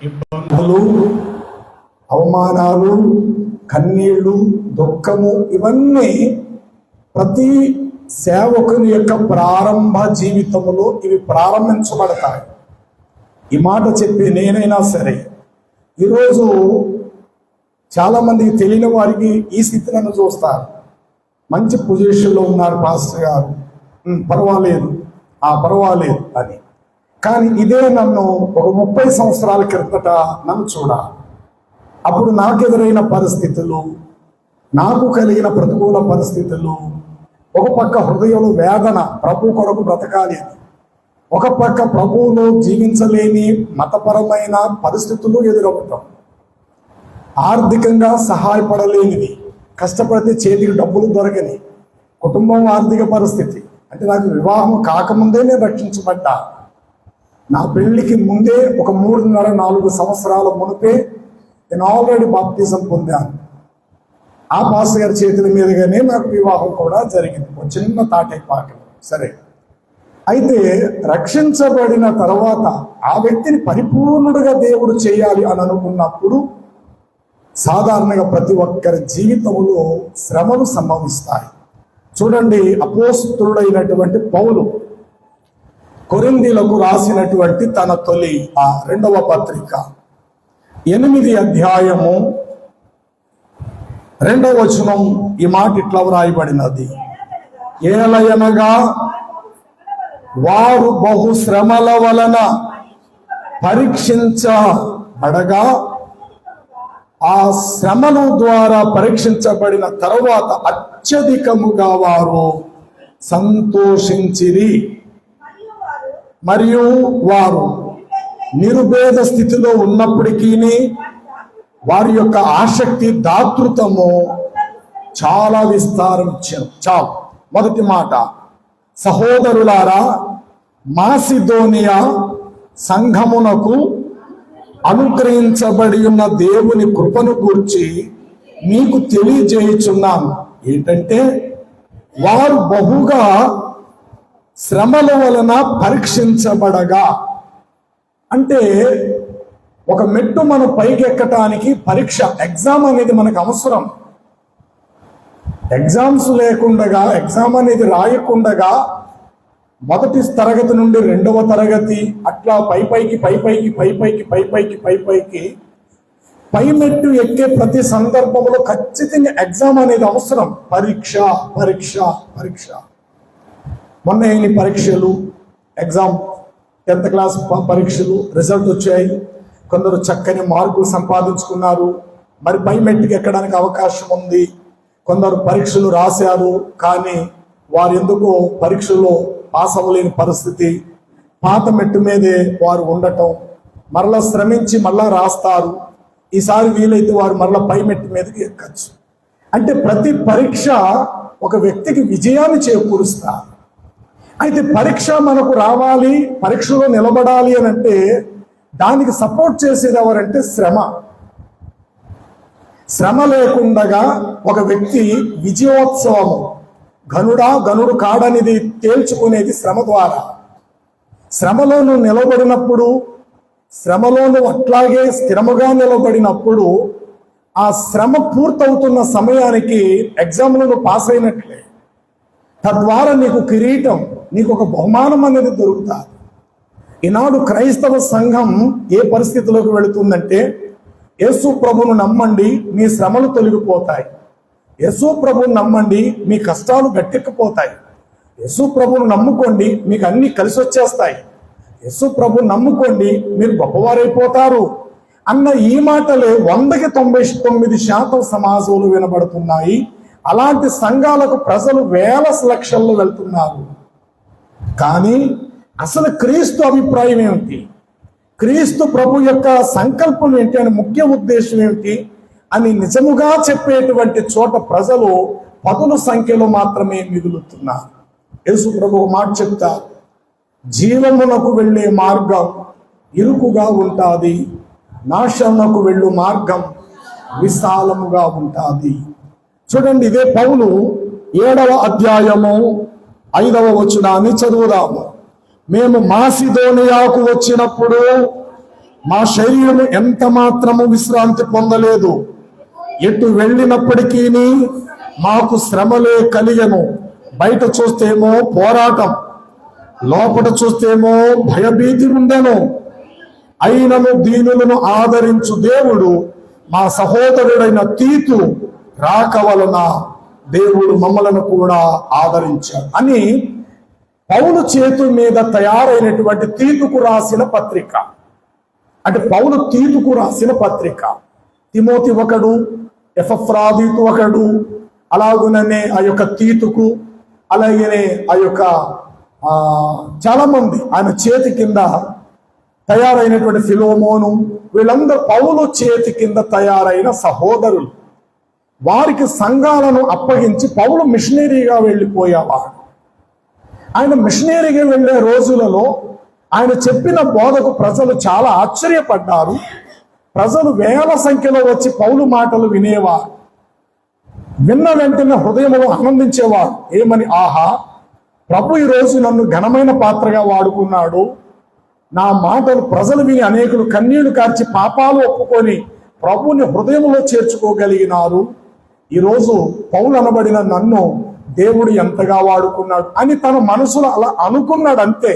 ఇబ్బందులు, అవమానాలు, కన్నీళ్లు, దుఃఖము ఇవన్నీ ప్రతి సేవకుని యొక్క ప్రారంభ జీవితంలో ఇవి ప్రారంభించబడతాయి. ఈ మాట చెప్పి నేనైనా సరే ఈరోజు చాలా మందికి తెలియని వారికి ఈ స్థితి నన్ను చూస్తారు. మంచి పొజిషన్లో ఉన్నారు పాస్టర్ గారు, పర్వాలేదు పర్వాలేదు అని. కానీ ఇదే నన్ను ఒక 30 సంవత్సరాల క్రితట నన్ను చూడాలి. అప్పుడు నాకు ఎదురైన పరిస్థితులు, నాకు కలిగిన ప్రతికూల పరిస్థితులు, ఒక పక్క హృదయంలో వేదన, ప్రభు కొరకు బ్రతకాలి అని, ఒక పక్క ప్రభువులో జీవించలేని మతపరమైన పరిస్థితులు ఎదురవటం, ఆర్థికంగా సహాయపడలేనిది, కష్టపడితే చేతికి డబ్బులు దొరకని కుటుంబం, ఆర్థిక పరిస్థితి. అంటే నాకు వివాహం కాకముందే నేను రక్షించబడ్డా. నా పెళ్లికి ముందే ఒక 3.5-4 సంవత్సరాల మునిపే నేను ఆల్రెడీ బాప్తిజం పొందాను. ఆ పాస్టర్ గారి చేతుల మీదుగానే నాకు వివాహం కూడా జరిగింది, ఒక చిన్న తాటైపాకలు. సరే, అయితే రక్షించబడిన తర్వాత ఆ వ్యక్తిని పరిపూర్ణుడుగా దేవుడు చేయాలి అని అనుకున్నప్పుడు సాధారణంగా ప్రతి ఒక్కరి జీవితంలో శ్రమలు సంభవిస్తాయి. చూడండి, అపోస్తలుడైనటువంటి పౌలు కొరింథీయులకు రాసినటువంటి తన తొలి 2వ పత్రిక 8వ అధ్యాయము 2వ వచనం ఈ మాట ఇట్లా వ్రాయబడినది: ఏలయనగా వారు బహు శ్రమల వలన పరీక్షించబడగా ఆ శ్రమల ద్వారా పరీక్షించబడిన తరువాత అత్యధికముగా వారు సంతోషించిరి. మరియు వారు నిరుపేద స్థితిలో ఉన్నప్పటికీ వారి యొక్క ఆసక్తి, దాతృత్వము చాలా విస్తారం ఇచ్చారు. చాలు. మొదటి మాట, సహోదరులారా, మాసిదోనియా సంఘమునకు అనుగ్రహించబడి ఉన్న దేవుని కృపను గూర్చి మీకు తెలియజేయుచున్నాను. ఏంటంటే, వారు బహుగా శ్రమల వలన పరీక్షించబడగా, అంటే ఒక మెట్టు మనం పైకి ఎక్కటానికి పరీక్ష, ఎగ్జామ్ అనేది మనకు అవసరం. ఎగ్జామ్స్ లేకుండగా, ఎగ్జామ్ అనేది రాయకుండగా మొదటి తరగతి నుండి 2వ తరగతి అట్లా పైపైకి పై మెట్టు ఎక్కే ప్రతి సందర్భంలో ఖచ్చితంగా ఎగ్జామ్ అనేది అవసరం. పరీక్ష పరీక్ష పరీక్ష. మొన్న అయిన పరీక్షలు, ఎగ్జామ్ 10th క్లాస్ పరీక్షలు రిజల్ట్ వచ్చాయి. కొందరు చక్కని మార్కులు సంపాదించుకున్నారు, మరి పై మెట్టుకి ఎక్కడానికి అవకాశం ఉంది. కొందరు పరీక్షలు రాశారు, కానీ వారు ఎందుకో పరీక్షలో పాస్ అవ్వలేని పరిస్థితి, పాత మెట్టు మీదే వారు ఉండటం, మరలా శ్రమించి మరలా రాస్తారు. ఈసారి వీలైతే వారు మరలా పై మెట్టు మీదకి ఎక్కచ్చు. అంటే ప్రతి పరీక్ష ఒక వ్యక్తికి విజయాన్ని చేకూరుస్తారు. అయితే పరీక్ష మనకు రావాలి, పరీక్షలో నిలబడాలి అని అంటే దానికి సపోర్ట్ చేసేది ఎవరంటే శ్రమ. శ్రమ లేకుండగా ఒక వ్యక్తి విజయోత్సవము, గనుడు కాడనిది తేల్చుకునేది శ్రమ ద్వారా. శ్రమలో నువ్వు నిలబడినప్పుడు, శ్రమలో నువ్వు అట్లాగే స్థిరముగా నిలబడినప్పుడు ఆ శ్రమ పూర్తవుతున్న సమయానికి ఎగ్జామ్లో నువ్వు పాస్ అయినట్లే. తద్వారా నీకు కిరీటం, నీకు ఒక బహుమానం అనేది దొరుకుతుంది. ఈనాడు క్రైస్తవ సంఘం ఏ పరిస్థితిలోకి వెళుతుందంటే, యేసు ప్రభువును నమ్మండి, మీ శ్రమలు తొలగిపోతాయి. యేసు ప్రభువును నమ్మండి, మీ కష్టాలు గట్టెక్కిపోతాయి. యేసు ప్రభువును నమ్ముకోండి, మీకు అన్ని కలిసి వచ్చేస్తాయి. యేసు ప్రభువును నమ్ముకోండి, మీరు గొప్పవారైపోతారు అన్న ఈ మాటలే 100కి 99% సమాజంలో వినబడుతున్నాయి. అలాంటి సంఘాలకు ప్రజలు వేల లక్షల్లో వెళ్తున్నారు. కానీ అసలు క్రీస్తు అభిప్రాయం ఏమిటి, క్రీస్తు ప్రభు యొక్క సంకల్పం ఏంటి అని, ముఖ్య ఉద్దేశం ఏమిటి అని నిజముగా చెప్పేటువంటి చోట ప్రజలు 10ల సంఖ్యలో మాత్రమే మిగులుతున్నారు. యేసు ప్రభు ఒక మాట చెప్తారు: జీవమునకు వెళ్ళే మార్గం ఇరుకుగా ఉంటుంది, నాశనకు వెళ్ళు మార్గం విశాలముగా ఉంటుంది. చూడండి, ఇదే పౌలు 7వ అధ్యాయము 5వ వచనాన్ని చదువుదాము. మేము మాసిదోనియాకు వచ్చినప్పుడు మా శరీరము ఎంత మాత్రము విశ్రాంతి పొందలేదు. ఎటు వెళ్ళినప్పటికీ మాకు శ్రమలే కలిగెను. బయట చూస్తేమో పోరాటం, లోపల చూస్తేమో భయభీతి ఉండెను. అయినను దీనులను ఆదరించు దేవుడు మా సహోదరుడైన తీతు రాక వలన దేవుడు మమ్మలను కూడా ఆదరించాడు అని పౌలు చేతు మీద తయారైనటువంటి తీతుకు రాసిన పత్రిక. అంటే పౌలు తీతుకు రాసిన పత్రిక. తిమోతి ఒకడు, ఎపఫ్రాదితు ఒకడు, అలాగుననే ఆ యొక్క తీతుకు, అలాగనే ఆ యొక్క చాలా మంది ఆయన చేతి కింద తయారైనటువంటి ఫిలోమోను, వీళ్ళందరూ పౌలు చేతి కింద తయారైన సహోదరులు. వారికి సంఘాలను అప్పగించి పౌలు మిషనరీగా వెళ్ళిపోయేవాడు. ఆయన మిషనరీగా వెళ్ళే రోజులలో ఆయన చెప్పిన బోధకు ప్రజలు చాలా ఆశ్చర్యపడ్డారు. ప్రజలు వేల సంఖ్యలో వచ్చి పౌలు మాటలు వినేవారు. విన్న వెంటనే హృదయంలో ఆనందించేవారు. ఏమని? ఆహా, ప్రభు ఈరోజు నన్ను ఘనమైన పాత్రగా వాడుకున్నాడు. నా మాటలు ప్రజలు విని అనేకులు కన్నీళ్లు కార్చి పాపాలు ఒప్పుకొని ప్రభుని హృదయంలో చేర్చుకోగలిగినారు. ఈరోజు పౌలు అనబడిన నన్ను దేవుడు ఎంతగా వాడుకున్నాడు అని తన మనసులో అలా అనుకున్నాడు. అంతే,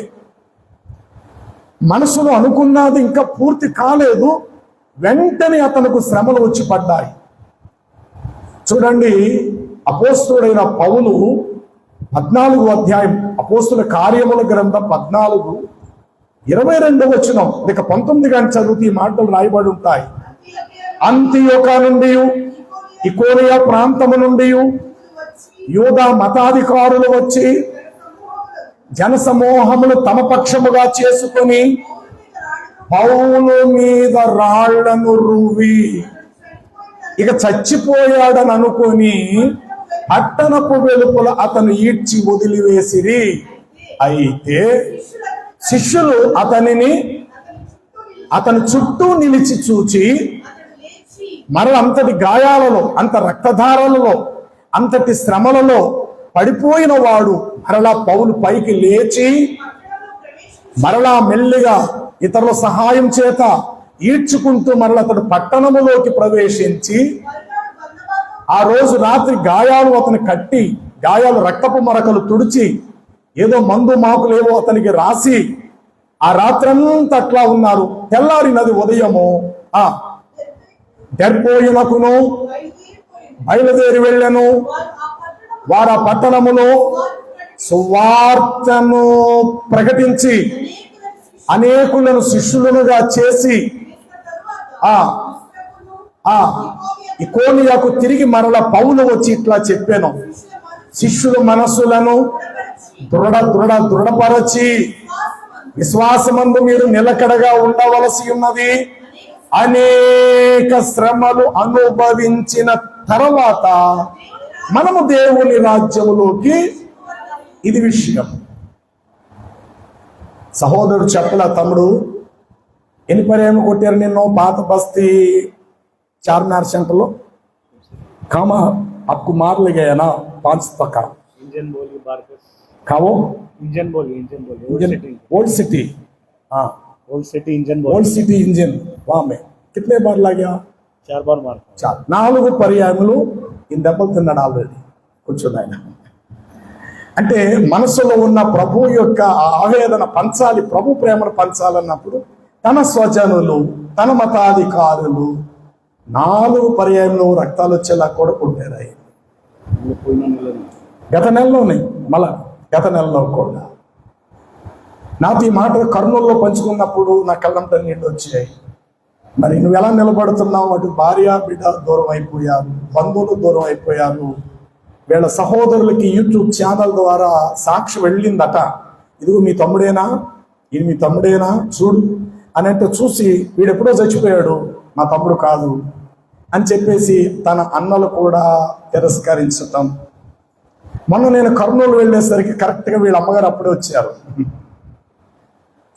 మనసులో అనుకున్నది ఇంకా పూర్తి కాలేదు. వెంటనే అతనికి శ్రమలు వచ్చి పడ్డాయి. చూడండి, అపోస్తుడైన పౌలు 14వ అధ్యాయం అపోస్తుల కార్యముల గ్రంథం 14:22 వచనం, ఇక 19 కానీ చదివితే ఈ మాటలు రాయబడి ఉంటాయి. అంతియోక నుండి, ఇకోనియా ప్రాంతము నుండి యూదా మతాధికారులు వచ్చి జనసమూహములు తమ పక్షముగా చేసుకొని పౌలు మీద రాళ్లను రువ్వి ఇక చచ్చిపోయాడని అనుకొని పట్టణపు వెలుపల అతను ఈడ్చి వదిలివేసిరి. అయితే శిష్యులు అతని చుట్టూ నిలిచి చూచి మరల అంతటి గాయాలలో, అంత రక్తధారలలో, అంతటి శ్రమలలో పడిపోయిన వాడు మరలా పౌలు పైకి లేచి మరలా మెల్లిగా ఇతరుల సహాయం చేత ఈడ్చుకుంటూ మరలా అతడు పట్టణములోకి ప్రవేశించి ఆ రోజు రాత్రి గాయాలు అతను కట్టి, గాయాలు రక్తపు మరకలు తుడిచి, ఏదో మందు మాకులేవో అతనికి రాసి ఆ రాత్రంతా అట్లా ఉన్నారు. తెల్లారినది ఉదయము దెర్బోయునకును బయలుదేరి వెళ్ళను. వారు ఆ పట్టణములో సువార్తను ప్రకటించి అనేకులను శిష్యులుగా చేసి ఇకోనియాకు తిరిగి మరల పౌలు వచ్చి ఇట్లా చెప్పాను, శిష్యుల మనస్సులను దృఢపరచి విశ్వాసమందు మీరు నిలకడగా ఉండవలసి ఉన్నది. అనేక శ్రమలు అనుభవించిన తర్వాత మనము దేవుని రాజ్యములోకి, ఇది విషయం. సహోదరుడు చెప్పల, తమ్ముడు ఎన్ని పర్యాయం కొట్టారు నిన్ను పాత బస్తీ चारमीनार सेंटर लो खामा आपको मार ले गया ना 5 पक्का इंजन बोली बारकस खाओ इंजन बोली ओल्ड सिटी हाँ ओल्ड सिटी इंजन वहां में कितने बार लग गया 4 बार मार 4 पर्यायములు ఈ దెబ్బలు తిన్నాడు ఆల్రెడీ కూర్చున్నాయన. అంటే మనసులో ఉన్న ప్రభు యొక్క ఆవేదన పంచాలి, ప్రభు ప్రేమను పంచాలన్నప్పుడు తన స్వజనులు, తన మతాధికారులు 4 పర్యాయంలో రక్తాలు వచ్చేలా కూడా కొట్టారు. గత నెలలో కూడా నాతో ఈ మాట కర్నూలులో పంచుకున్నప్పుడు నా కళ్ళంట నీళ్ళు వచ్చాయి. మరి నువ్వు ఎలా నిలబడుతున్నావు? అటు భార్య బిడ్డ దూరం అయిపోయారు, బంధువులు దూరం అయిపోయారు. వీళ్ళ సహోదరులకి యూట్యూబ్ ఛానల్ ద్వారా సాక్షి వెళ్ళిందట, ఇదిగో మీ తమ్ముడేనా, ఇది మీ తమ్ముడేనా చూడు అని అంటే చూసి వీడెప్పుడో చచ్చిపోయాడు, మా తమ్ముడు కాదు అని చెప్పేసి తన అన్నలు కూడా తిరస్కరించటం. మొన్న నేను కర్నూలు వెళ్ళేసరికి కరెక్ట్గా వీళ్ళ అమ్మగారు అప్పుడే వచ్చారు.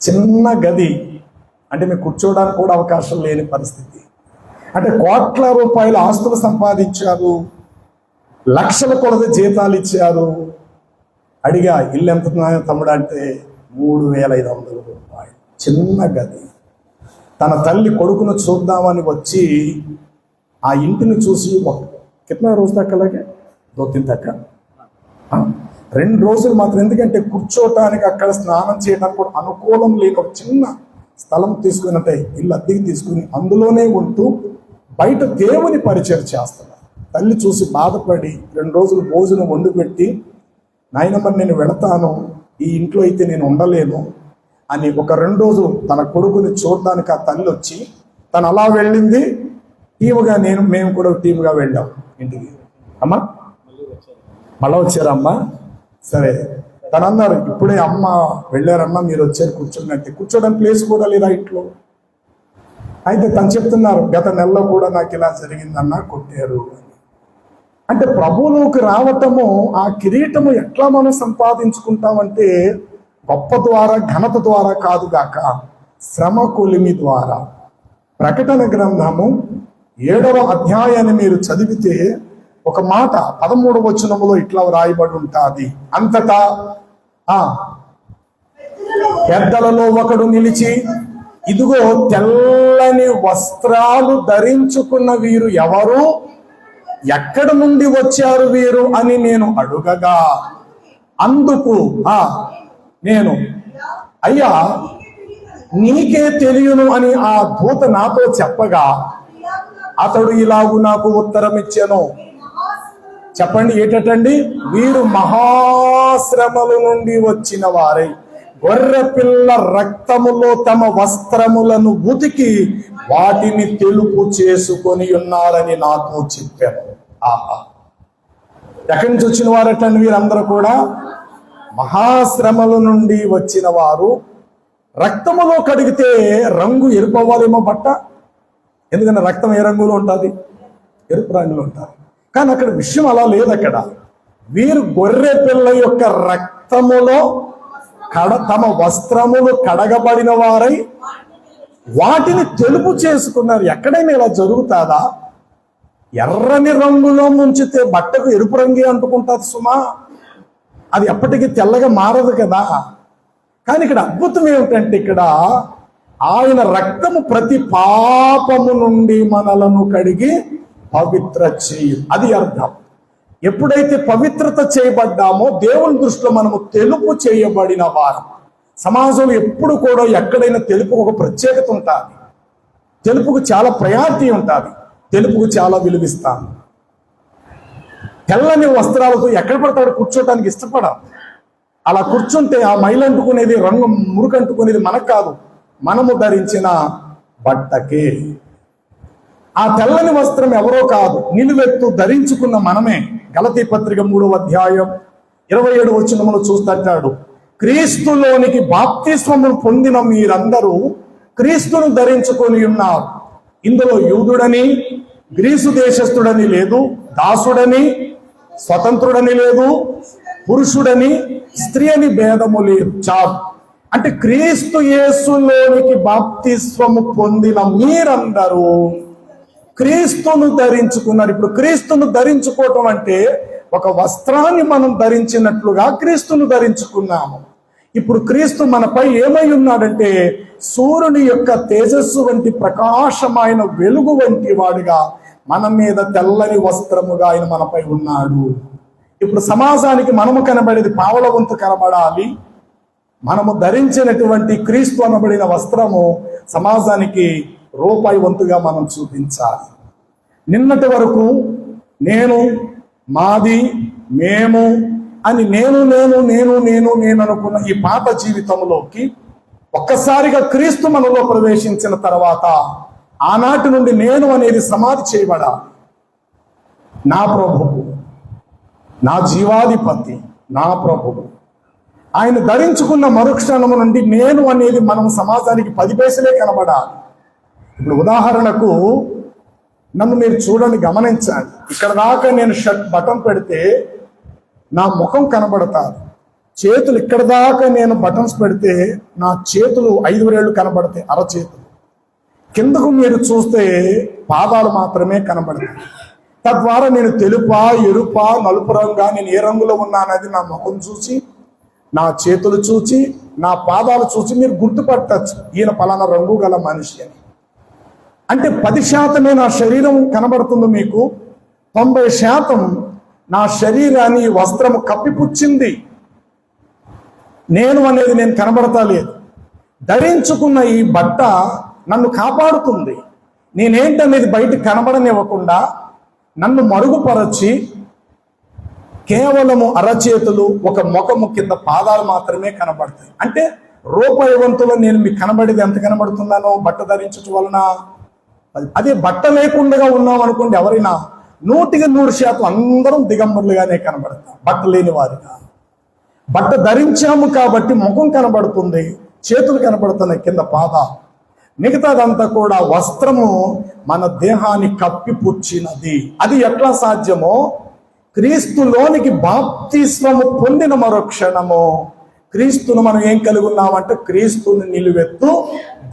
చిన్న గది, అంటే మీకు కూర్చోవడానికి కూడా అవకాశం లేని పరిస్థితి. అంటే కోట్ల రూపాయల ఆస్తులు సంపాదించారు, లక్షల కొలది జీతాలు ఇచ్చారు. అడిగా ఇల్లు ఎంత తమ్ముడు అంటే 3,500 రూపాయలు, చిన్న గది. తన తల్లి కొడుకును చూద్దామని వచ్చి ఆ ఇంటిని చూసి కిतना రోజు తక్కలాగే 2-3 తక్క 2 రోజులు మాత్రం. ఎందుకంటే కూర్చోటానికి అక్కడ స్నానం చేయడానికి కూడా అనుకూలం లేక ఒక చిన్న స్థలం తీసుకున్నట్టే ఇల్లు అద్దెకి తీసుకుని అందులోనే ఉంటూ బయట దేవుని పరిచయం చేస్తున్నారు. తల్లి చూసి బాధపడి 2 రోజులు భోజనం వండి పెట్టి, నాయనమ్మ నేను వెళతాను, ఈ ఇంట్లో అయితే నేను ఉండలేను అని ఒక 2 రోజులు తన కొడుకుని చూడడానికి ఆ తల్లి వచ్చి తను అలా వెళ్ళింది. టీముగా మేము కూడా టీముగా వెళ్ళాం ఇంటికి. అమ్మా మళ్ళా వచ్చారమ్మా, సరే తను అన్నారు ఇప్పుడే అమ్మ వెళ్ళారమ్మా, మీరు వచ్చారు కూర్చోండి. కూర్చోడానికి ప్లేస్ కూడా లేదా ఇంట్లో. అయితే తను చెప్తున్నారు గత నెలలో కూడా నాకు ఇలా జరిగిందన్నా, కొట్టారు అని. అంటే ప్రభువులోకి రావటము, ఆ కిరీటము ఎట్లా మనం సంపాదించుకుంటామంటే గొప్ప ద్వారా ఘనత ద్వారా కాదుగాక శ్రమ కొలిమి ద్వారా. ప్రకటన గ్రంథము 7వ అధ్యాయాన్ని మీరు చదివితే ఒక మాట 13వ వచనములో ఇట్లా వ్రాయబడి ఉంటుంది. అంతటా పెద్దలలో ఒకడు నిలిచి, ఇదిగో తెల్లని వస్త్రాలు ధరించుకున్న వీరు ఎవరు, ఎక్కడి నుండి వచ్చారు వీరు అని నేను అడుగగా, అందుకు నేను అయ్యా నీకే తెలియను అని ఆ దూత నాతో చెప్పగా, అతడు ఇలాగు నాకు ఉత్తరం ఇచ్చాను. చెప్పండి ఏటండి, వీరు మహాశ్రమల నుండి వచ్చిన వారై గొర్రె పిల్ల రక్తములో తమ వస్త్రములను ఉతికి వాటిని తెలుపు చేసుకొని ఉన్నారని నాతో చెప్పాను. ఎక్కడి నుంచి వచ్చిన వారటండి వీరందరూ కూడా? మహాశ్రమల నుండి వచ్చిన వారు. రక్తములో కడిగితే రంగు ఎరుపు అవ్వాలేమో బట్ట, ఎందుకంటే రక్తం ఏ రంగులో ఉంటుంది? ఎరుపు రంగులో ఉంటుంది. కానీ అక్కడ విషయం అలా లేదు. అక్కడ వీరు గొర్రె పిల్ల యొక్క రక్తములో తమ వస్త్రములు కడగబడిన వారై వాటిని తెలుపు చేసుకున్నారు. ఎక్కడైనా ఇలా జరుగుతుందా? ఎర్రని రంగులో ముంచితే బట్టకు ఎరుపు రంగే అంటుకుంటుంది సుమా, అది ఎప్పటికీ తెల్లగా మారదు కదా. కానీ ఇక్కడ అద్భుతం ఏమిటంటే, ఇక్కడ ఆయన రక్తము ప్రతి పాపము నుండి మనలను కడిగి పవిత్ర చేయు. అది అర్థం. ఎప్పుడైతే పవిత్రత చేయబడ్డామో దేవుని దృష్టిలో మనము తెలుపు చేయబడిన వారం. సమాజంలో ఎప్పుడు కూడా ఎక్కడైనా తెలుపుకు ఒక ప్రత్యేకత ఉంటుంది, తెలుపుకు చాలా ప్రయారిటీ ఉంటుంది, తెలుపుకు చాలా విలువిస్తాను. తెల్లని వస్త్రాలతో ఎక్కడ పడతాడు కూర్చోటానికి ఇష్టపడాలి. అలా కూర్చుంటే ఆ మైలు అంటుకునేది, రంగు మురుకు అంటుకునేది మనకు కాదు, మనము ధరించిన బట్టకే. ఆ తెల్లని వస్త్రం ఎవరో కాదు, నిలువెత్తు ధరించుకున్న మనమే. గలతీ పత్రిక 3వ అధ్యాయం 27వ వచనములో చూస్తాడు, క్రీస్తులోనికి బాప్తిస్మమును పొందిన మీరందరూ క్రీస్తును ధరించుకొని ఉన్నారు. ఇందులో యూదుడని గ్రీసు దేశస్థుడని లేదు, దాసుడని స్వతంత్రుడని లేదు, పురుషుడని స్త్రీ అని భేదము లేదు. చాలు. అంటే క్రీస్తు యేసులోనికి బాప్తిస్మము పొందిన మీరందరూ క్రీస్తును ధరించుకున్నారు. ఇప్పుడు క్రీస్తును ధరించుకోవటం అంటే ఒక వస్త్రాన్ని మనం ధరించినట్లుగా క్రీస్తును ధరించుకున్నాము. ఇప్పుడు క్రీస్తు మనపై ఏమై ఉన్నాడంటే సూర్యుని యొక్క తేజస్సు వంటి ప్రకాశమైన వెలుగు వంటి వాడిగా మన మీద తెల్లని వస్త్రముగా ఆయన మనపై ఉన్నాడు. ఇప్పుడు సమాజానికి మనము కనబడేది పావల వంతు కనబడాలి. మనము ధరించినటువంటి క్రీస్తు అనబడిన వస్త్రము సమాజానికి రూపాయి వంతుగా మనం చూపించాలి. నిన్నటి వరకు నేను, మాది, మేము అని నేను నేను నేను నేను నేను అనుకున్న ఈ పాత జీవితంలోకి ఒక్కసారిగా క్రీస్తు మనలో ప్రవేశించిన తర్వాత ఆనాటి నుండి నేను అనేది సమాధి చేయబడాలి. నా ప్రభువు, నా జీవాధిపతి, నా ప్రభువు ఆయన ధరించుకున్న మరుక్షణము నుండి నేను అనేది మనం సమాజానికి 10 పైసలే కనబడాలి. ఇప్పుడు ఉదాహరణకు నన్ను మీరు చూడండి, గమనించండి. ఇక్కడ దాకా నేను షర్ట్ బటన్ పెడితే నా ముఖం కనబడతాది. చేతులు ఇక్కడ దాకా నేను బటన్స్ పెడితే నా చేతులు 5 వేళ్ళు కనబడతాయి, అరచేతులు. కిందకు మీరు చూస్తే పాదాలు మాత్రమే కనబడతాయి. తద్వారా నేను తెలుపా, ఎరుపా, నలుపు రంగా, నేను ఏ రంగులో ఉన్నానది నా ముఖం చూసి, నా చేతులు చూసి, నా పాదాలు చూసి మీరు గుర్తుపట్టచ్చు ఈయన పలానా రంగు గల మనిషి అని. అంటే 10% నా శరీరం కనబడుతుంది మీకు, 90% నా శరీరాన్ని ఈ వస్త్రము కప్పిపుచ్చింది. నేను కనబడతా లేదు. ధరించుకున్న ఈ బట్ట నన్ను కాపాడుతుంది. నేనేంటనేది బయటికి కనబడనివ్వకుండా నన్ను మరుగుపరచి కేవలము అరచేతులు, ఒక ముఖము కింద పాదాలు మాత్రమే కనబడతాయి. అంటే రూపాయవంతులు నేను మీకు కనబడేది ఎంత కనబడుతున్నానో బట్ట ధరించడం వలన. అదే బట్ట లేకుండా ఉన్నాం అనుకోండి, ఎవరైనా 100% అందరం దిగంబరులుగానే కనబడతాం, బట్ట లేని వారిగా. బట్ట ధరించాము కాబట్టి ముఖం కనబడుతుంది, చేతులు కనబడుతున్నాయి, కింద పాదాలు. మిగతాదంతా కూడా వస్త్రము మన దేహాన్ని కప్పిపుచ్చినది. అది ఎట్లా సాధ్యమో, క్రీస్తులోనికి బాప్తిస్మము పొందిన మరో క్షణము క్రీస్తును మనం ఏం కలిగి ఉన్నామంటే క్రీస్తుని నిలువెత్తు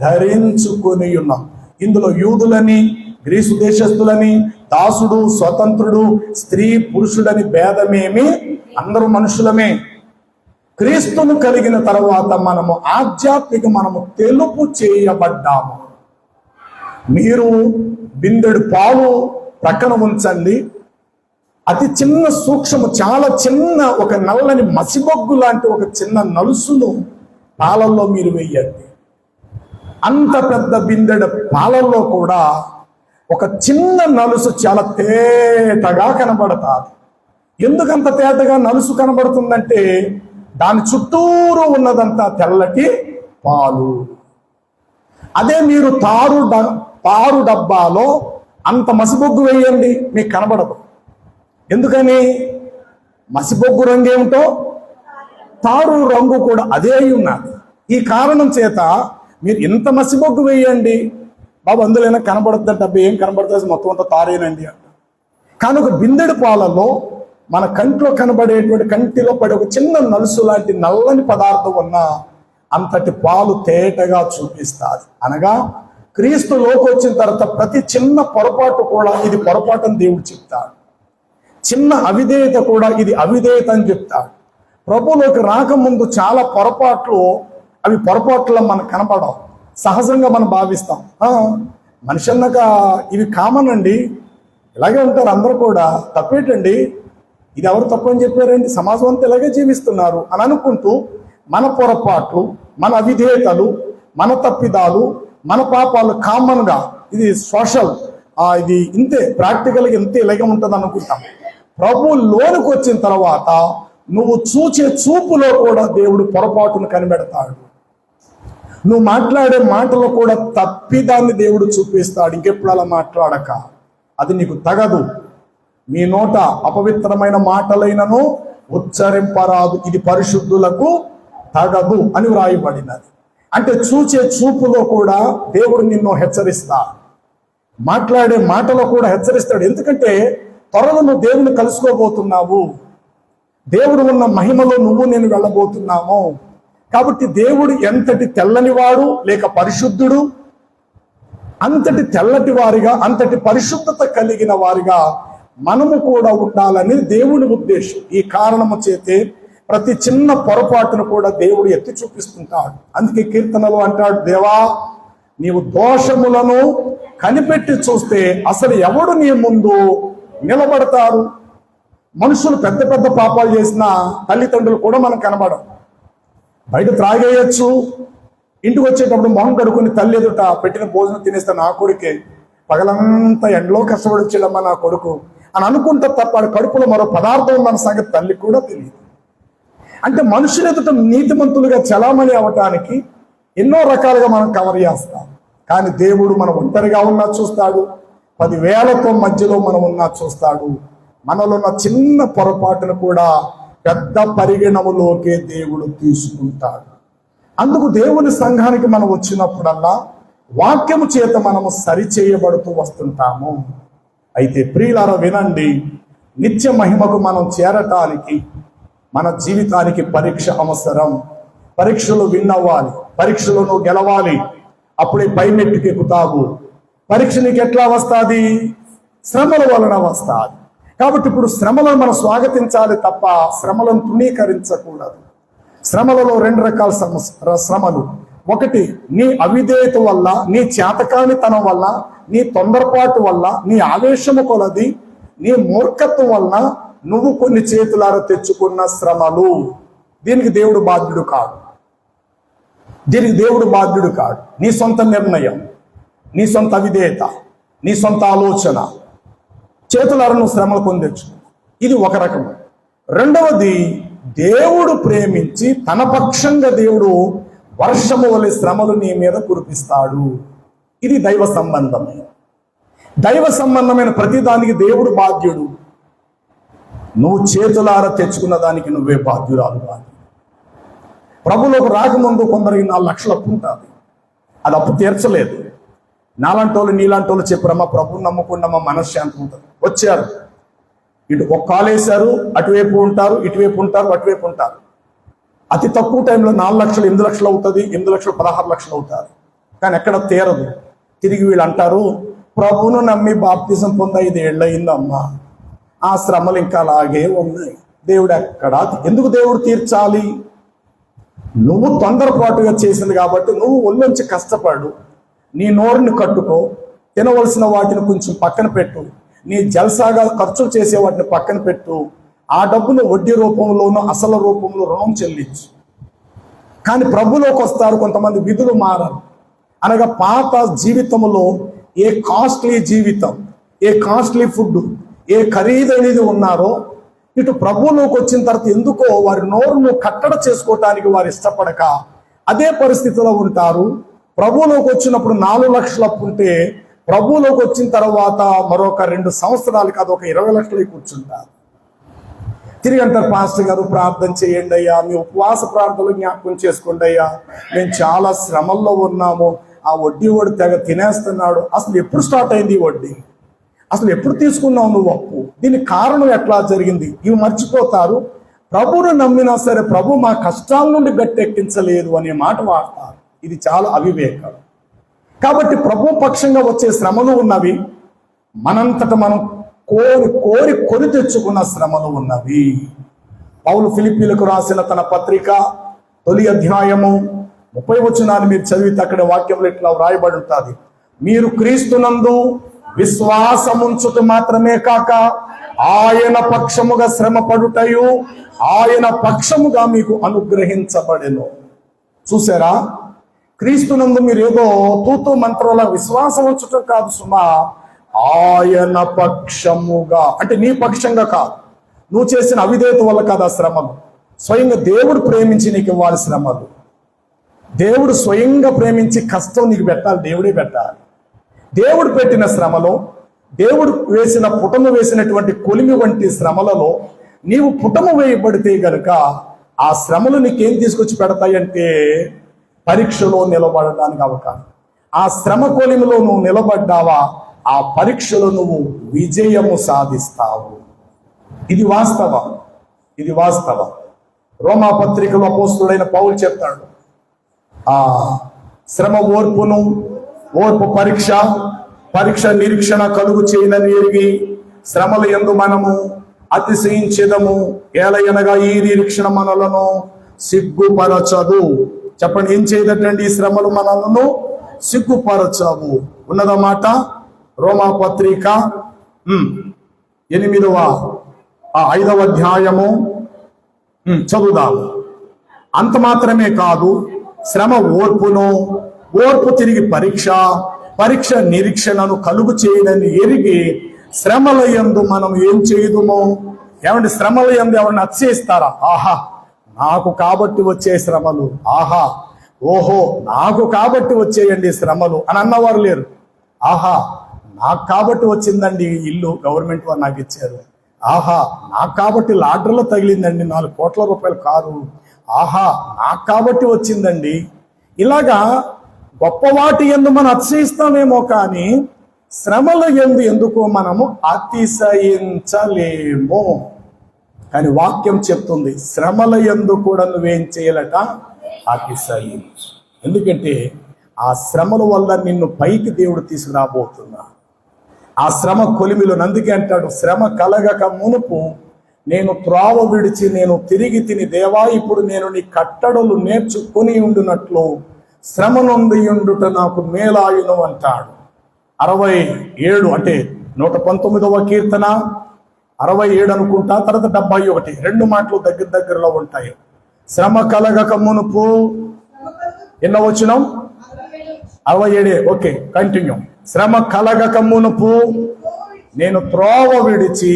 ధరించుకొని ఉన్నాం. ఇందులో యూదులని, గ్రీసు దేశస్తులని, దాసుడు, స్వతంత్రుడు, స్త్రీ, పురుషుడని భేదమేమి, అందరూ మనుషులమే. క్రీస్తును కలిగిన తర్వాత మనము మనము తెలుపు చేయబడ్డాము. మీరు బిందెడు పాలు ప్రక్కన ఉంచండి, అతి చిన్న సూక్ష్మ, చాలా చిన్న ఒక నల్లని మసిబొగ్గు లాంటి ఒక చిన్న నలుసును పాలల్లో మీరు వేయండి. అంత పెద్ద బిందెడు పాలల్లో కూడా ఒక చిన్న నలుసు చాలా తేటగా కనబడతాది. ఎందుకంత తేటగా నలుసు కనబడుతుందంటే దాని చుట్టూరు ఉన్నదంతా తెల్లటి పాలు. అదే మీరు తారు డబ్బాలో అంత మసిబొగ్గు వేయండి, మీకు కనబడదు. ఎందుకని? మసిబొగ్గు రంగు ఏమిటో తారు రంగు కూడా అదే ఉన్నది. ఈ కారణం చేత మీరు ఇంత మసిబొగ్గు వేయండి, బాబు అందులో కనబడుతుంది, డబ్బు ఏం కనబడుతుంది, మొత్తం అంతా తారేనండి అంట. కానీ ఒక బిందెడు పాలలో మన కంట్లో కనబడేటువంటి, కంటిలో పడే ఒక చిన్న నలుసు లాంటి నల్లని పదార్థం ఉన్న అంతటి పాలు తేటగా చూపిస్తుంది. అనగా క్రీస్తులోకి వచ్చిన తర్వాత ప్రతి చిన్న పొరపాటు కూడా ఇది పొరపాటు అని దేవుడు చెప్తాడు. చిన్న అవిధేయత కూడా ఇది అవిధేయత అని చెప్తాడు. ప్రభువులోకి రాకముందు చాలా పొరపాట్లు, అవి పొరపాట్లు మనకు కనపడవు, సహజంగా మనం భావిస్తాం. మనిషి అన్నాక ఇవి కామన్ అండి, ఇలాగే ఉంటారు అందరూ కూడా, తప్పేటండి, ఇది ఎవరు తప్పు అని చెప్పారండి, సమాజం అంతా ఇలాగే జీవిస్తున్నారు అని అనుకుంటూ మన పొరపాట్లు, మన అవిధేయతలు, మన తప్పిదాలు, మన పాపాలు కామన్గా, ఇది సోషల్, ఇది ఇంతే, ప్రాక్టికల్గా ఇంతే ఇలాగే ఉంటుంది అనుకుంటాం. ప్రభువులోనికి వచ్చిన తర్వాత నువ్వు చూచే చూపులో కూడా దేవుడు పొరపాటును కనిపెడతాడు. నువ్వు మాట్లాడే మాటలో కూడా తప్పిదాన్ని దేవుడు చూపిస్తాడు. ఇంకెప్పుడు అలా మాట్లాడక, అది నీకు తగదు. మీ నోట అపవిత్రమైన మాటలైనను ఉచ్చరింపరాదు, ఇది పరిశుద్ధులకు తగదు అని వ్రాయబడినది. అంటే చూచే చూపులో కూడా దేవుడు నిన్ను హెచ్చరిస్తాడు, మాట్లాడే మాటలో కూడా హెచ్చరిస్తాడు. ఎందుకంటే త్వరలో నువ్వు దేవుని కలుసుకోబోతున్నావు, దేవుడు ఉన్న మహిమలో నువ్వు నేను వెళ్ళబోతున్నాము. కాబట్టి దేవుడు ఎంతటి తెల్లనివాడు లేక పరిశుద్ధుడు, అంతటి తెల్లటి వారిగా, అంతటి పరిశుద్ధత కలిగిన వారిగా మనము కూడా ఉండాలని దేవుని ఉద్దేశం. ఈ కారణము చేతే ప్రతి చిన్న పొరపాటును కూడా దేవుడు ఎత్తి చూపిస్తుంటాడు. అందుకే కీర్తనలు అంటాడు, దేవా నీవు దోషములను కనిపెట్టి చూస్తే అసలు ఎవడు నీ ముందు నిలబడతారు? మనుషులు పెద్ద పెద్ద పాపాలు చేసిన తల్లిదండ్రులు కూడా మనకు కనబడవు. బయట త్రాగేయచ్చు, ఇంటికి వచ్చేటప్పుడు మొహం కడుక్కుని తల్లి ఎదుట పెట్టిన భోజనం తినేస్తే నా కొడుకే, పగలంతా ఎండలో కష్టపడి వచ్చేదమ్మా నా కొడుకు అని అనుకుంటా తప్ప కడుపులో మరో పదార్థం ఉన్న సంగతి తల్లికి కూడా తెలియదు. అంటే మనుషులు ఎదుట నీతిమంతులుగా చలామణి అవ్వటానికి ఎన్నో రకాలుగా మనం కవర్ చేస్తాం. కానీ దేవుడు మనం ఒంటరిగా ఉన్నా చూస్తాడు, 10,000తో మధ్యలో మనం ఉన్నా చూస్తాడు. మనలో ఉన్న చిన్న పొరపాటును కూడా పెద్ద పరిగణములోకే దేవుడు తీసుకుంటాడు. అందుకు దేవుని సంఘానికి మనం వచ్చినప్పుడల్లా వాక్యము చేత మనము సరిచేయబడుతూ వస్తుంటాము. అయితే ప్రియులారా వినండి, నిత్య మహిమకు మనం చేరటానికి మన జీవితానికి పరీక్ష అవసరం. పరీక్షలు విన్నవ్వాలి, పరీక్షలో నువ్వు గెలవాలి, అప్పుడే పై మెట్టుకు ఎక్కుతావు. పరీక్ష నీకు ఎట్లా వస్తుంది? శ్రమల వలన వస్తుంది. కాబట్టి ఇప్పుడు శ్రమలను మనం స్వాగతించాలి తప్ప శ్రమలను తృణీకరించకూడదు. శ్రమలలో 2 రకాల శ్రమలు. ఒకటి, నీ అవిధేయత వల్ల, నీ చేతకానితనం వల్ల, నీ తొందరపాటు వల్ల, నీ ఆవేశము కొలది, నీ మూర్ఖత్వం వలన నువ్వు కొన్ని చేతులారా తెచ్చుకున్న శ్రమలు. దీనికి దేవుడు బాధ్యుడు కాదు. దీనికి దేవుడు బాధ్యుడు కాదు. నీ సొంత నిర్ణయం, నీ సొంత అవిధేయత, నీ సొంత ఆలోచన చేతులారా నువ్వు శ్రమలు పొందొచ్చు. ఇది ఒక రకం. రెండవది, దేవుడు ప్రేమించి తన పక్షంగా దేవుడు వర్షము వలె శ్రమలు నీ మీద కురిపిస్తాడు. ఇది దైవ సంబంధమే. దైవ సంబంధమైన ప్రతిదానికి దేవుడు బాధ్యుడు. నువ్వు చేతులారా తెచ్చుకున్న దానికి నువ్వే బాధ్యురాలు కాదు. ప్రభులోకి రాకముందు కొందరికి 4 లక్షలు అప్పు ఉంటుంది. అది అప్పు తీర్చలేదు. నాలాంటోళ్ళు నీలాంటోళ్ళు చెప్పారమ్మా ప్రభుని నమ్ముకున్నామా మనశ్శాంతి ఉంటుంది. వచ్చారు, ఇటు ఒక కాలేశారు, అటువైపు ఉంటారు, ఇటువైపు ఉంటారు, అటువైపు ఉంటారు. అతి తక్కువ టైంలో 4 లక్షలు 8 లక్షలు అవుతుంది, 8 లక్షలు 16 లక్షలు అవుతారు. కానీ ఎక్కడ తీరదు. తిరిగి వీళ్ళు అంటారు, ప్రభువును నమ్మి బాప్తిజం పొంద 5 ఏళ్ళు అయిందమ్మా, ఆ శ్రమలు ఇంకా అలాగే ఉన్నాయి. దేవుడు ఎక్కడా? ఎందుకు దేవుడు తీర్చాలి? నువ్వు తొందరపాటుగా చేసింది కాబట్టి నువ్వు ఒళ్ళొంచి కష్టపడు, నీ నోరుని కట్టుకో, తినవలసిన వాటిని కొంచెం పక్కన పెట్టు, నీ జల్సాగా ఖర్చులు చేసే వాటిని పక్కన పెట్టు, ఆ డబ్బును వడ్డీ రూపంలోనూ అసలు రూపంలో రుణం చెల్లించు. కానీ ప్రభులోకి వస్తారు కొంతమంది, విధులు మారరు. అనగా పాత జీవితంలో ఏ కాస్ట్లీ జీవితం, ఏ కాస్ట్లీ ఫుడ్, ఏ ఖరీదైనది ఉన్నారో, ఇటు ప్రభువులోకి వచ్చిన తర్వాత ఎందుకో వారి నోరును కట్టడ చేసుకోవటానికి వారు ఇష్టపడక అదే పరిస్థితిలో ఉంటారు. ప్రభువులోకి వచ్చినప్పుడు 4 లక్షలు అప్పు ఉంటే ప్రభువులోకి వచ్చిన తర్వాత మరొక 2 సంవత్సరాలకి అదొక 20 లక్షలు కూర్చుంటారు. తిరిగి అంటారు, పాస్టర్ గారు ప్రార్థన చేయండి అయ్యా, మీ ఉపవాస ప్రార్థనలు జ్ఞాపకం చేసుకోండి అయ్యా, మేము చాలా శ్రమల్లో ఉన్నాము, ఆ వడ్డీ వాడు తెగ తినేస్తున్నాడు. అసలు ఎప్పుడు స్టార్ట్ అయింది ఈ వడ్డీ? అసలు ఎప్పుడు తీసుకున్నావు నువ్వు అప్పు? దీనికి కారణం ఎట్లా జరిగింది? ఇవి మర్చిపోతారు. ప్రభువును నమ్మినా సరే ప్రభు మా కష్టాల నుండి గట్టెక్కించలేదు అనే మాట వాడతారు. ఇది చాలా అవివేకం. కాబట్టి ప్రభు పక్షంగా వచ్చే శ్రమలు ఉన్నవి, మనంతట మనం కొని తెచ్చుకున్న శ్రమలు ఉన్నవి. పౌలు ఫిలిప్పీలకు రాసిన తన పత్రిక 1వ అధ్యాయము 30వ వచనాన్ని మీరు చదివితే అక్కడ వాక్యంలో ఇట్లా వ్రాయబడి ఉంటుంది, మీరు క్రీస్తునందు విశ్వాసముంచుట మాత్రమే కాక ఆయన పక్షముగా శ్రమ పడుటయు ఆయన పక్షముగా మీకు అనుగ్రహించబడెను. చూసారా? క్రీస్తునందు మీరు ఏదో తూతూ మంత్రంలో విశ్వాసం ఉంచటం కాదు సుమా, ఆయన పక్షముగా అంటే నీ పక్షంగా కాదు, నువ్వు చేసిన అవిధేయత వల్ల కాదు ఆ శ్రమలు. స్వయంగా దేవుడు ప్రేమించి నీకు ఇవ్వాలి శ్రమలు. దేవుడు స్వయంగా ప్రేమించి కష్టం నీకు పెట్టాలి, దేవుడే పెట్టాలి. దేవుడు పెట్టిన శ్రమలో, దేవుడు వేసిన పుటము వేసినటువంటి కొలిమి వంటి శ్రమలలో నీవు పుటము వేయబడితే గనుక ఆ శ్రమలు నీకేం తీసుకొచ్చి పెడతాయంటే పరీక్షలో నిలబడడానికి అవకాశం. ఆ శ్రమ కొలిమిలో నువ్వు నిలబడ్డావా, ఆ పరీక్షలో నువ్వు విజయము సాధిస్తావు. ఇది వాస్తవం, ఇది వాస్తవం. రోమా పత్రికలో అపోస్తలుడైన పౌలు చెప్తాడు, ఆ శ్రమ ఓర్పు పరీక్ష నిరీక్షణ కలుగు చేయనని ఎరిగి శ్రమల యందు మనము అతిశయించెదము, ఏలయనగా ఈ నిరీక్షణ మనలను సిగ్గుపరచదు. చెప్పండి, ఏం చేయదటండి? ఈ శ్రమలు మనలను సిగ్గుపరచవు. ఉన్నదన్నమాట. రోమా పత్రిక 5వ అధ్యాయము చదువుదాము. అంత మాత్రమే కాదు, శ్రమ ఓర్పు తిరిగి పరీక్ష నిరీక్షణను కలుగు చేయదని ఎరిగి శ్రమల యందు మనం ఏం చేయదుమో. ఏమంటే శ్రమల యందు ఎవరిని అతిశయిస్తారా? ఆహా నాకు కాబట్టి వచ్చే శ్రమలు, ఆహా ఓహో నాకు కాబట్టి వచ్చేయండి శ్రమలు అని అన్నవారు లేరు. ఆహా నాకు కాబట్టి వచ్చిందండి ఇల్లు, గవర్నమెంట్ వారు నాకు ఇచ్చారు. ఆహా నాకు కాబట్టి లాటరీలో తగిలిందండి 4 కోట్ల రూపాయల కారు. ఆహా నాకు కాబట్టి వచ్చిందండి. ఇలాగా గొప్పవాటి యందు మనం అతిశయిస్తామేమో కానీ శ్రమల యందు ఎందుకో మనము అతిశయించలేము. కానీ వాక్యం చెప్తుంది, శ్రమల యందు కూడా నువ్వేం చేయాలట? అతిశయించు. ఎందుకంటే ఆ శ్రమల వల్ల నిన్ను పైకి దేవుడు తీసుకురాబోతున్నా. ఆ శ్రమ కొలిమిలో అందుకే అంటాడు, శ్రమ కలగక మునుపు నేను త్రోవ విడిచి నేను తిరిగి తిని దేవా ఇప్పుడు నేను నీ కట్టడలు నేర్చుకుని ఉండునట్లు శ్రమ నుండి ఉండుట నాకు మేలాయును అంటాడు. 67 అంటే 119వ కీర్తన 67 అనుకుంటా, తర్వాత 71, 2 మాటలు దగ్గరలో ఉంటాయి. శ్రమ కలగక మునుపు ఎన్నో వచనం? 67. Okay, continue. శ్రమ కలగక మునుపు నేను త్రోవ విడిచి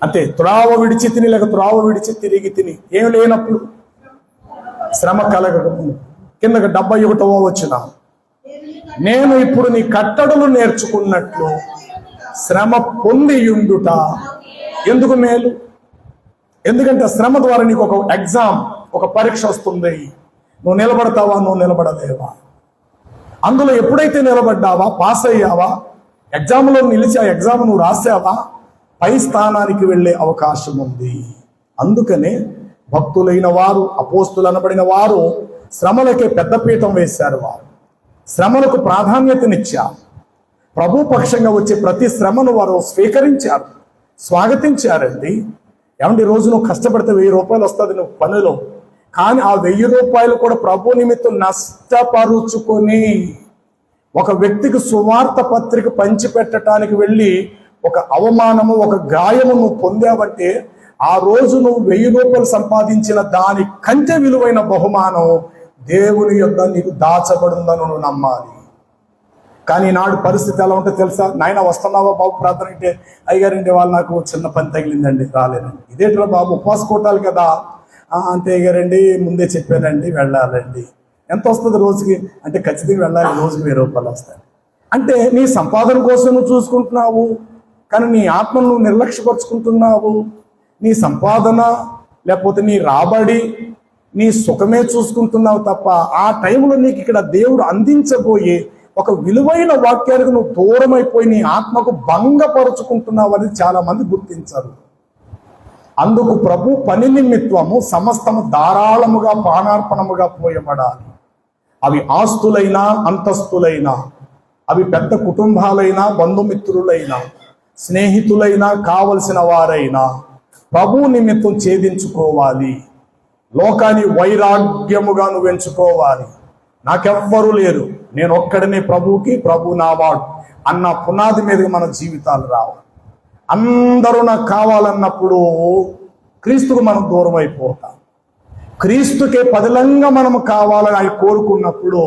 అంతే, త్రోవ విడిచి తిని లేక త్రోవ విడిచి తిరిగి తిని ఏం లేనప్పుడు శ్రమ కలగక మునుపు. కిందకి 71వ వచనం, నేను ఇప్పుడు నీ కట్టడలు నేర్చుకున్నట్లు శ్రమ పొందియుండుట ఎందుకు మేలు? ఎందుకంటే శ్రమ ద్వారా నీకు ఒక ఎగ్జామ్, ఒక పరీక్ష వస్తుంది. నువ్వు నిలబడతావా, నువ్వు నిలబడలేవా? అందులో ఎప్పుడైతే నిలబడ్డావా, పాస్ అయ్యావా, ఎగ్జామ్లో నిలిచి ఆ ఎగ్జామ్ నువ్వు రాసావా, పై స్థానానికి వెళ్ళే అవకాశం ఉంది. అందుకనే భక్తులైన వారు, అపోస్తులు అనబడిన వారు శ్రమలకే పెద్దపీఠం వేశారు. వారు శ్రమలకు ప్రాధాన్యతనిచ్చారు. ప్రభు పక్షంగా వచ్చే ప్రతి శ్రమను వారు స్వీకరించారు, స్వాగతించారండి. ఏమంటే రోజు నువ్వు కష్టపడితే 1000 రూపాయలు వస్తుంది నువ్వు పనిలో, కానీ ఆ 1000 రూపాయలు కూడా ప్రభు నిమిత్తం నష్టపరుచుకొని ఒక వ్యక్తికి సువార్త పత్రిక పంచిపెట్టడానికి వెళ్ళి ఒక అవమానము, ఒక గాయము నువ్వు పొందావంటే ఆ రోజు నువ్వు 1000 రూపాయలు సంపాదించిన దాని కంటే విలువైన బహుమానం దేవుని యొద్ద నీకు దాచబడిందని నువ్వు నమ్మాలి. కానీ నాడు పరిస్థితి ఎలా ఉంటే తెలుసా? నాయన వస్తున్నావా బాబు ప్రార్థన అంటే, అయ్యగారండి వాళ్ళు నాకు చిన్న పని తగిలిందండి రాలేనండి. ఇదేట్రా బాబు ఉపవాస కోటాలి కదా? అంతే అయ్యగారండి, ముందే చెప్పానండి వెళ్ళాలండి. ఎంత వస్తుంది రోజుకి అంటే? ఖచ్చితంగా వెళ్ళాలి, రోజుకి 1000 రూపాయలు వస్తాయి. అంటే నీ సంపాదన కోసం నువ్వు చూసుకుంటున్నావు, కానీ నీ ఆత్మను నువ్వు నిర్లక్ష్యపరుచుకుంటున్నావు. నీ సంపాదన లేకపోతే నీ రాబడి, నీ సుఖమే చూసుకుంటున్నావు తప్ప ఆ టైంలో నీకు ఇక్కడ దేవుడు అందించబోయే ఒక విలువైన వాక్యానికి నువ్వు దూరమైపోయి నీ ఆత్మకు భంగపరుచుకుంటున్నావు అని చాలా మంది గుర్తించరు. అందుకు ప్రభు పని నిమిత్తము సమస్తము ధారాళముగా పానార్పణముగా పోయబడాలి. అవి ఆస్తులైనా, అంతస్తులైనా, అవి పెద్ద కుటుంబాలైనా, బంధుమిత్రులైనా, స్నేహితులైనా, కావలసిన వారైనా ప్రభు నిమిత్తం ఛేదించుకోవాలి. లోకాన్ని వైరాగ్యముగా నువ్వు ఎంచుకోవాలి. నాకెవ్వరూ లేరు, నేను ఒక్కడినే ప్రభువుకి, ప్రభు నావాడు అన్న పునాది మీద మన జీవితాలు రావాలి. అందరూ నాకు కావాలన్నప్పుడు క్రీస్తుకు మనం దూరం అయిపోతాం. క్రీస్తుకే పదిలంగా మనం కావాలని ఆయన కోరుకున్నప్పుడు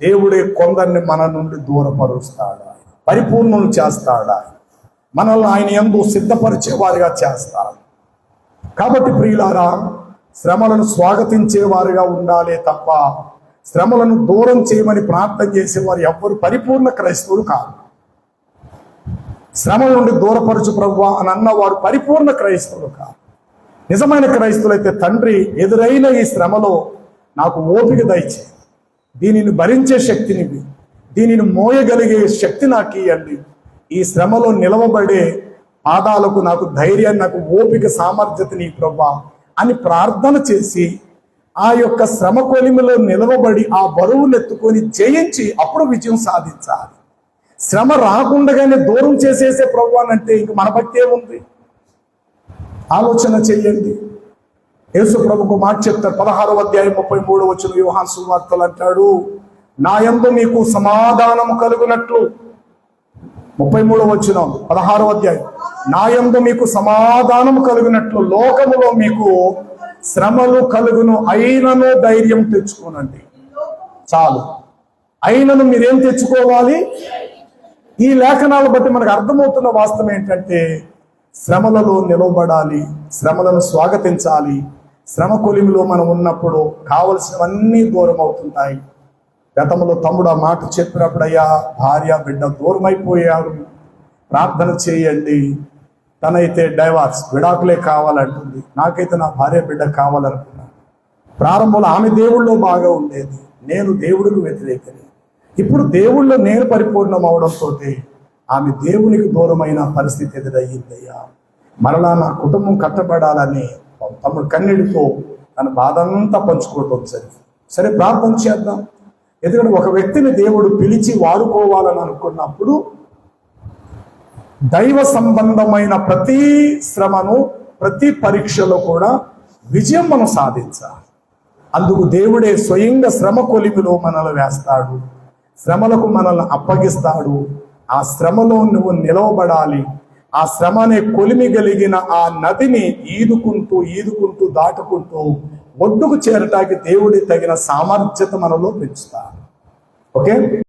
దేవుడే కొందరిని మన నుండి దూరపరుస్తాడు, పరిపూర్ణులు చేస్తాడు, మనల్ని ఆయన యందు సిద్ధపరిచేవారిగా చేస్తాడు. కాబట్టి ప్రియులారా, శ్రమలను స్వాగతించేవారుగా ఉండాలే తప్ప శ్రమలను దూరం చేయమని ప్రార్థన చేసేవారు ఎవ్వరు పరిపూర్ణ క్రైస్తవులు కాదు. శ్రమ నుండి దూరపరచు ప్రభువా అని అన్నవారు పరిపూర్ణ క్రైస్తవులు కాదు. నిజమైన క్రైస్తవులైతే, తండ్రి ఎదురైన ఈ శ్రమలో నాకు ఓపిక దయచే, దీనిని భరించే శక్తినివి, దీనిని మోయగలిగే శక్తి నాకు ఇవ్వండి, ఈ శ్రమలో నిలవబడే పాదాలకు నాకు ధైర్యాన్ని, నాకు ఓపిక సామర్థ్యతని ప్రభువా అని ప్రార్థన చేసి ఆ యొక్క శ్రమ కొలిమిలో నిలవబడి ఆ బరువును ఎత్తుకొని జయించి అప్పుడు విజయం సాధించాలి. శ్రమ రాకుండానే దూరం చేసేసే ప్రభువా అంటే ఇంక మన భక్తి ఏముంది? ఆలోచన చెయ్యండి. యేసు ప్రభుకు మాట చెప్తారు, 16వ అధ్యాయం 33వ వచనం యోహాను సువార్తలు అంటాడు, నా యందు మీకు సమాధానము కలుగునట్లు. 33వ వచనం 16వ అధ్యాయం, నా యందు మీకు సమాధానము కలుగునట్లు లోకములో మీకు శ్రమలు కలుగును, అయినను ధైర్యం తెచ్చుకోనండి. చాలు, అయినను మీరేం తెచ్చుకోవాలి? ఈ లేఖనాలు బట్టి మనకు అర్థమవుతున్న వాస్తవం ఏంటంటే శ్రమలలో నిలవబడాలి, శ్రమలను స్వాగతించాలి. శ్రమ కొలిమిలో మనం ఉన్నప్పుడు కావలసినవన్నీ దూరం అవుతుంటాయి. గతంలో తమ్ముడు ఆ మాట చెప్పినప్పుడు, అయ్యా భార్య బిడ్డ దూరం అయిపోయారు, ప్రార్థన చేయండి. తనైతే డైవార్స్, విడాకులే కావాలంటుంది, నాకైతే నా భార్య బిడ్డ కావాలనుకున్నాను. ప్రారంభంలో ఆమె దేవుళ్ళో బాగా ఉండేది, నేను దేవుడికి వ్యతిరేకని. ఇప్పుడు దేవుళ్ళో నేను పరిపూర్ణం అవడంతో ఆమె దేవునికి దూరమైన పరిస్థితి ఎదురయ్యిందయ్యా. మరలా నా కుటుంబం కట్టబడాలని తమ్ముడు కన్నీటితో తన బాధ అంతా పంచుకోవటం సరే ప్రార్థన చేద్దాం. ఎందుకంటే ఒక వ్యక్తిని దేవుడు పిలిచి వాడుకోవాలని అనుకున్నప్పుడు దైవ సంబంధమైన ప్రతి శ్రమను, ప్రతి పరీక్షలో కూడా విజయం మనం సాధించాలి. అందుకు దేవుడే స్వయంగా శ్రమ కొలిమిలో మనల్ని వేస్తాడు, శ్రమలకు మనల్ని అప్పగిస్తాడు. ఆ శ్రమలో నువ్వు నిలవబడాలి. ఆ శ్రమ అనే కొలిమి కలిగిన ఆ నదిని ఈదుకుంటూ దాటుకుంటూ ఒడ్డుకు చేరటానికి దేవుడి తగిన సామర్థ్యత మనలో పెంచుతాడు. ఓకే.